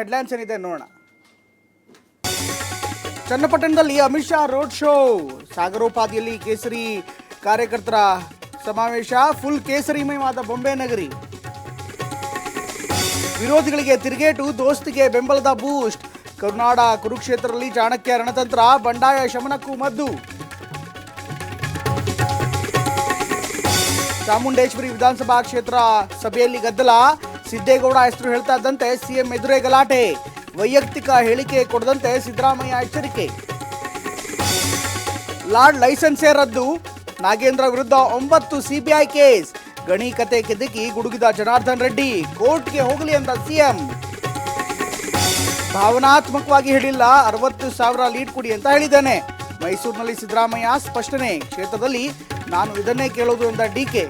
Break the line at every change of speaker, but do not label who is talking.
Headlines ಏನಿದೆ ನೋಡೋಣ. ಚನ್ನಪಟ್ಟಣದಲ್ಲಿ ಅಮಿತ್ ಶಾ ರೋಡ್ ಶೋ, ಸಾಗರೋಪಾದಿಯಲ್ಲಿ ಕೇಸರಿ ಕಾರ್ಯಕರ್ತರ ಸಮಾವೇಶ, ಫುಲ್ ಕೇಸರಿಮಯವಾದ ಬೊಂಬೆ ನಗರಿ. ವಿರೋಧಿಗಳಿಗೆ ತಿರುಗೇಟು, ದೋಸ್ತಿಗೆ ಬೆಂಬಲದ ಬೂಸ್ಟ್. ಕರುನಾಡ ಕುರುಕ್ಷೇತ್ರದಲ್ಲಿ ಚಾಣಕ್ಯ ರಣತಂತ್ರ, ಬಂಡಾಯ ಶಮನಕ್ಕೂ ಮದ್ದು. ಚಾಮುಂಡೇಶ್ವರಿ ವಿಧಾನಸಭಾ ಕ್ಷೇತ್ರ ಸಭೆಯಲ್ಲಿ ಗದ್ದಲ, ಸಿದ್ದೇಗೌಡ ಹೆಸರು ಹೇಳ್ತಾ ಇದ್ದಂತೆ ಸಿಎಂ ಎದುರೇ ಗಲಾಟೆ, ವೈಯಕ್ತಿಕ ಹೇಳಿಕೆ ಕೊಡದಂತೆ ಸಿದ್ದರಾಮಯ್ಯ ಎಚ್ಚರಿಕೆ. ಲಾರ್ಡ್ ಲೈಸೆನ್ಸೇ ರದ್ದು, ನಾಗೇಂದ್ರ ವಿರುದ್ಧ 9 ಸಿಬಿಐ ಕೇಸ್. ಗಣಿ ಕತೆ ಕೆದಕಿ ಗುಡುಗಿದ ಜನಾರ್ದನ್ ರೆಡ್ಡಿ, ಕೋರ್ಟ್ಗೆ ಹೋಗಲಿ ಅಂತ ಸಿಎಂ. ಭಾವನಾತ್ಮಕವಾಗಿ ಹೇಳಿಲ್ಲ, 60,000 ಲೀಡ್ ಕೊಡಿ ಅಂತ ಹೇಳಿದ್ದೇನೆ. ಮೈಸೂರಿನಲ್ಲಿ ಸಿದ್ದರಾಮಯ್ಯ ಸ್ಪಷ್ಟನೆ, ಕ್ಷೇತ್ರದಲ್ಲಿ ನಾನು ಇದನ್ನೇ ಕೇಳೋದು ಎಂದ ಡಿಕೆ.